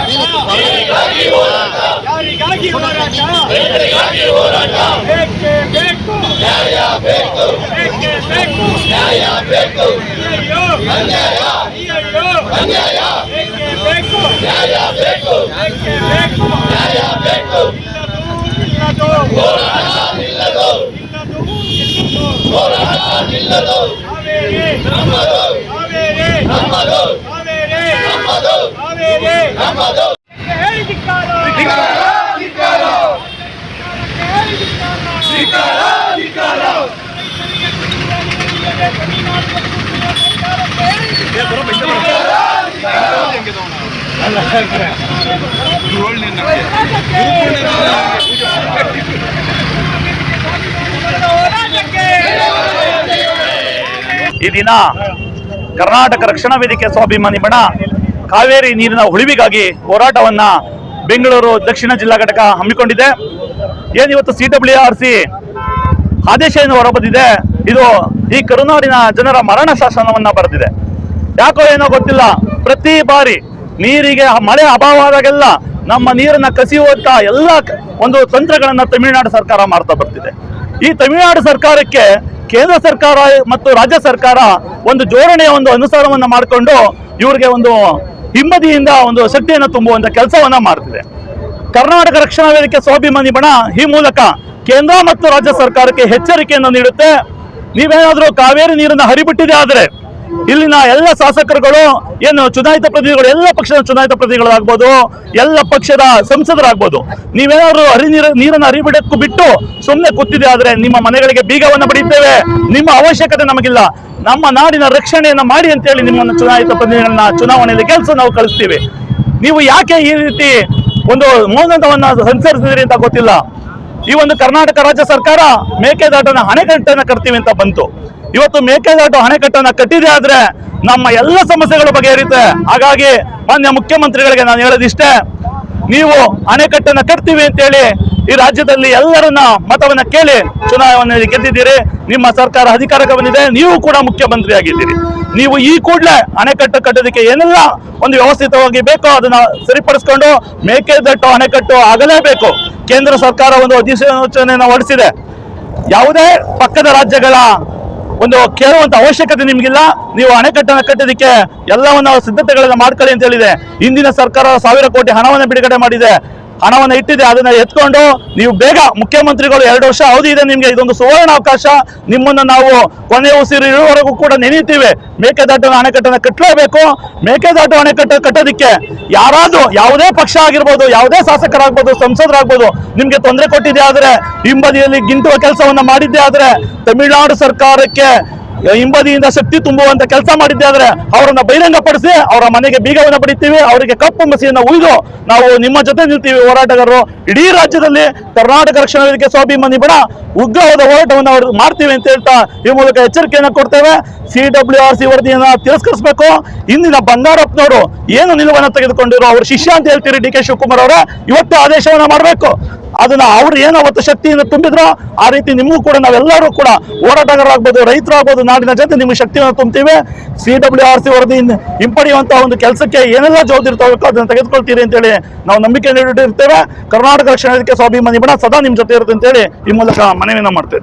ಯಾರಿಗಾಗಿ ಹೋರಾಟ? ಬೇಕೇ ಬೇಕು ನ್ಯಾಯ, ಬೇಕು ಬೇಕೇ ಬೇಕು ನ್ಯಾಯ, ಬೇಕು ಅಯ್ಯೋ ಅನ್ಯಾಯ, ಅಯ್ಯೋ ಅನ್ಯಾಯ, ಬೇಕೇ ಬೇಕು ನ್ಯಾಯ, ಬೇಕು ಬೇಕೇ ಬೇಕು ನ್ಯಾಯ, ಬೇಕು ನಿಲ್ಲದು ಹೋರಾಟ, ನಿಲ್ಲದು ಹೋರಾಟ, ನಿಲ್ಲದು ಹಾವೇರಿ ನಮ್ಮದು, ಹಾವೇರಿ ನಮ್ಮದು, ಹಾವೇರಿ ನಮ್ಮದು, ಹಾವೇರಿ ನಮ್ಮದು. ಈ ದಿನ ಕರ್ನಾಟಕ ರಕ್ಷಣಾ ವೇದಿಕೆ ಸ್ವಾಭಿಮಾನಿ ಬಣ ಕಾವೇರಿ ನೀರಿನ ಉಳಿವಿಗಾಗಿ ಹೋರಾಟವನ್ನ ಬೆಂಗಳೂರು ದಕ್ಷಿಣ ಜಿಲ್ಲಾ ಘಟಕ ಹಮ್ಮಿಕೊಂಡಿದೆ. ಏನಿವತ್ತು CWRC ಆದೇಶವನ್ನು ಹೊರಬಂದಿದೆ. ಇದು ಈ ಕರುನಾಡಿನ ಜನರ ಮರಣ ಶಾಸನವನ್ನ ಬರೆದಿದೆ. ಯಾಕೋ ಏನೋ ಗೊತ್ತಿಲ್ಲ, ಪ್ರತಿ ಬಾರಿ ನೀರಿಗೆ ಮಳೆ ಅಭಾವ ಆದಾಗೆಲ್ಲ ನಮ್ಮ ನೀರನ್ನ ಕಸಿಯುವಂತ ಎಲ್ಲ ಒಂದು ತಂತ್ರಗಳನ್ನ ತಮಿಳುನಾಡು ಸರ್ಕಾರ ಮಾಡ್ತಾ ಬರ್ತಿದೆ. ಈ ತಮಿಳುನಾಡು ಸರ್ಕಾರಕ್ಕೆ ಕೇಂದ್ರ ಸರ್ಕಾರ ಮತ್ತು ರಾಜ್ಯ ಸರ್ಕಾರ ಒಂದು ಜೋಡಣೆಯ ಒಂದು ಅನುಸಾರವನ್ನ ಮಾಡಿಕೊಂಡು ಇವ್ರಿಗೆ ಒಂದು ಹಿಂಬದಿಯಿಂದ ಒಂದು ಶಕ್ತಿಯನ್ನು ತುಂಬುವಂತ ಕೆಲಸವನ್ನ ಮಾಡ್ತಿದೆ. ಕರ್ನಾಟಕ ರಕ್ಷಣಾ ವೇದಿಕೆ ಸ್ವಾಭಿಮಾನಿ ಬಣ ಈ ಮೂಲಕ ಕೇಂದ್ರ ಮತ್ತು ರಾಜ್ಯ ಸರ್ಕಾರಕ್ಕೆ ಎಚ್ಚರಿಕೆಯನ್ನು ನೀಡುತ್ತೆ. ನೀವೇನಾದ್ರೂ ಕಾವೇರಿ ನೀರನ್ನು ಹರಿಬಿಟ್ಟಿದೆ ಆದರೆ ಇಲ್ಲಿನ ಎಲ್ಲ ಶಾಸಕರುಗಳು, ಏನು ಚುನಾಯಿತ ಪ್ರತಿನಿಧಿಗಳು, ಎಲ್ಲ ಪಕ್ಷದ ಚುನಾಯಿತ ಪ್ರತಿನಿಧಿಗಳಾಗ್ಬೋದು, ಎಲ್ಲ ಪಕ್ಷದ ಸಂಸದರಾಗ್ಬೋದು, ನೀವೇನಾದ್ರೂ ನೀರನ್ನು ಹರಿಬಿಡಕ್ಕೂ ಬಿಟ್ಟು ಸುಮ್ಮನೆ ಕೂತಿದೆ ಆದ್ರೆ ನಿಮ್ಮ ಮನೆಗಳಿಗೆ ಬೀಗವನ್ನು ಬಡಿತೇವೆ. ನಿಮ್ಮ ಅವಶ್ಯಕತೆ ನಮಗಿಲ್ಲ, ನಮ್ಮ ನಾಡಿನ ರಕ್ಷಣೆಯನ್ನ ಮಾಡಿ ಅಂತೇಳಿ ನಿಮ್ಮನ್ನು ಚುನಾಯಿತ ಪ್ರತಿನಿಧಿಗಳನ್ನ ಚುನಾವಣೆಯಲ್ಲಿ ಗೆಲ್ಸ ನಾವು ಕಳಿಸ್ತೀವಿ. ನೀವು ಯಾಕೆ ಈ ರೀತಿ ಒಂದು ಮೌನವನ್ನ ಅನುಸರಿಸಿದ್ರಿ ಅಂತ ಗೊತ್ತಿಲ್ಲ. ಈ ಒಂದು ಕರ್ನಾಟಕ ರಾಜ್ಯ ಸರ್ಕಾರ ಮೇಕೆದಾಟನ ಅಣೆಕಟ್ಟನ್ನು ಕಟ್ತೀವಿ ಅಂತ ಬಂತು. ಇವತ್ತು ಮೇಕೆದಾಟು ಅಣೆಕಟ್ಟನ್ನ ಕಟ್ಟಿದೆ ಆದ್ರೆ ನಮ್ಮ ಎಲ್ಲ ಸಮಸ್ಯೆಗಳು ಬಗೆಹರಿಯುತ್ತೆ. ಹಾಗಾಗಿ ಮಾನ್ಯ ಮುಖ್ಯಮಂತ್ರಿಗಳಿಗೆ ನಾನು ಹೇಳೋದಿಷ್ಟೇ, ನೀವು ಅಣೆಕಟ್ಟನ್ನ ಕಟ್ತೀವಿ ಅಂತೇಳಿ ಈ ರಾಜ್ಯದಲ್ಲಿ ಎಲ್ಲರನ್ನ ಮತವನ್ನ ಕೇಳಿ ಚುನಾವಣೆಯಲ್ಲಿ ಗೆದ್ದಿದ್ದೀರಿ. ನಿಮ್ಮ ಸರ್ಕಾರ ಅಧಿಕಾರಕ್ಕೆ ಬಂದಿದೆ, ನೀವು ಕೂಡ ಮುಖ್ಯಮಂತ್ರಿ ಆಗಿದ್ದೀರಿ. ನೀವು ಈ ಕೂಡಲೇ ಅಣೆಕಟ್ಟು ಕಟ್ಟೋದಕ್ಕೆ ಏನೆಲ್ಲ ಒಂದು ವ್ಯವಸ್ಥಿತವಾಗಿ ಬೇಕೋ ಅದನ್ನ ಸರಿಪಡಿಸ್ಕೊಂಡು ಮೇಕೆದಾಟು ಅಣೆಕಟ್ಟು ಆಗಲೇಬೇಕು. ಕೇಂದ್ರ ಸರ್ಕಾರ ಒಂದು ಅಧಿಸೂಚನೆಯನ್ನು ಹೊರಡಿಸಿದೆ. ಯಾವುದೇ ಪಕ್ಕದ ರಾಜ್ಯಗಳ ಒಂದು ಕೇಳುವಂತ ಅವಶ್ಯಕತೆ ನಿಮ್ಗಿಲ್ಲ. ನೀವು ಅಣೆಕಟ್ಟನ್ನು ಕಟ್ಟೋದಕ್ಕೆ ಎಲ್ಲವನ್ನ ಸಿದ್ಧತೆಗಳನ್ನ ಮಾಡ್ಕೊಳ್ಳಿ ಅಂತ ಹೇಳಿದೆ. ಇಂದಿನ ಸರ್ಕಾರ 1000 ಕೋಟಿ ಹಣವನ್ನು ಬಿಡುಗಡೆ ಮಾಡಿದೆ, ಹಣವನ್ನು ಇಟ್ಟಿದೆ. ಅದನ್ನ ಎತ್ಕೊಂಡು ನೀವು ಬೇಗ ಮುಖ್ಯಮಂತ್ರಿಗಳು 2 ವರ್ಷ ಅವಧಿ ಇದೆ ನಿಮ್ಗೆ, ಇದೊಂದು ಸುವರ್ಣ ಅವಕಾಶ. ನಿಮ್ಮನ್ನ ನಾವು ಕೊನೆ ಉಸಿರು ಇರುವವರೆಗೂ ಕೂಡ ನೆನೀತೀವಿ. ಮೇಕೆದಾಟು ಅಣೆಕಟ್ಟನ್ನು ಕಟ್ಟಲೇಬೇಕು. ಮೇಕೆದಾಟು ಅಣೆಕಟ್ಟು ಕಟ್ಟೋದಕ್ಕೆ ಯಾರಾದ್ರೂ ಯಾವುದೇ ಪಕ್ಷ ಆಗಿರ್ಬೋದು, ಯಾವುದೇ ಶಾಸಕರಾಗ್ಬೋದು, ಸಂಸದರಾಗ್ಬೋದು, ನಿಮ್ಗೆ ತೊಂದರೆ ಕೊಟ್ಟಿದೆ ಆದ್ರೆ, ಹಿಂಬದಿಯಲ್ಲಿ ಗಿಂಟುವ ಕೆಲಸವನ್ನ ಮಾಡಿದ್ದೆ ಆದ್ರೆ, ತಮಿಳುನಾಡು ಸರ್ಕಾರಕ್ಕೆ ಹಿಂಬದಿಯಿಂದ ಶಕ್ತಿ ತುಂಬುವಂತ ಕೆಲಸ ಮಾಡಿದ್ದೆ ಆದ್ರೆ ಅವರನ್ನ ಬಹಿರಂಗಪಡಿಸಿ ಅವರ ಮನೆಗೆ ಬೀಗವನ್ನು ಬಡಿತೀವಿ. ಅವರಿಗೆ ಕಪ್ಪು ಮಸಿಯನ್ನು ಉಯ್ದು ನಾವು ನಿಮ್ಮ ಜೊತೆ ನಿಲ್ತೀವಿ. ಹೋರಾಟಗಾರರು ಇಡೀ ರಾಜ್ಯದಲ್ಲಿ ಕರ್ನಾಟಕ ರಕ್ಷಣಾ ವೇದಿಕೆ ಸ್ವಾಭಿಮಾನಿ ಬಣ ಉಗ್ರವಾದ ಹೋರಾಟವನ್ನು ಅವರು ಮಾಡ್ತೀವಿ ಅಂತ ಹೇಳ್ತಾ ಈ ಮೂಲಕ ಎಚ್ಚರಿಕೆಯನ್ನು ಕೊಡ್ತೇವೆ. CWRC ವರದಿಯನ್ನ ತಿರಸ್ಕರಿಸಬೇಕು. ಇಂದಿನ ಬಂಗಾರಪ್ಪನವರು ಏನು ನಿಲುವನ್ನು ತೆಗೆದುಕೊಂಡಿರೋ ಅವ್ರ ಶಿಷ್ಯ ಅಂತ ಹೇಳ್ತೀರಿ DK ಶಿವಕುಮಾರ್ ಅವರ, ಇವತ್ತು ಆದೇಶವನ್ನ ಮಾಡಬೇಕು. ಅದನ್ನ ಅವ್ರು ಏನು ಅವತ್ತು ಶಕ್ತಿಯನ್ನು ತುಂಬಿದ್ರೋ ಆ ರೀತಿ ನಿಮಗೂ ಕೂಡ ನಾವೆಲ್ಲರೂ ಕೂಡ ಹೋರಾಟಗಾರರಾಗ್ಬೋದು, ರೈತರಾಗ್ಬೋದು, ನಾಡಿನ ಜನತೆ ನಿಮಗೆ ಶಕ್ತಿಯನ್ನು ತುಂಬ್ತೀವಿ. CWRC ವರದಿ ಹಿಂಪಡೆಯುವಂತಹ ಒಂದು ಕೆಲಸಕ್ಕೆ ಏನೆಲ್ಲ ಜವಾಬ್ದಾರಿ ತಗೋಬೇಕು ಅದನ್ನು ತೆಗೆದುಕೊಳ್ತೀರಿ ಅಂತೇಳಿ ನಾವು ನಂಬಿಕೆ ನೀಡಿರ್ತೇವೆ. ಕರ್ನಾಟಕ ರಕ್ಷಣಾ ವೇದಿಕೆ ಸ್ವಾಭಿಮಾನಿ ಬಣ ಸದಾ ನಿಮ್ಮ ಜೊತೆ ಇರುತ್ತೆ ಅಂತೇಳಿ ಈ ಮೂಲಕ ಮನವಿಯನ್ನು ಮಾಡ್ತೇವೆ.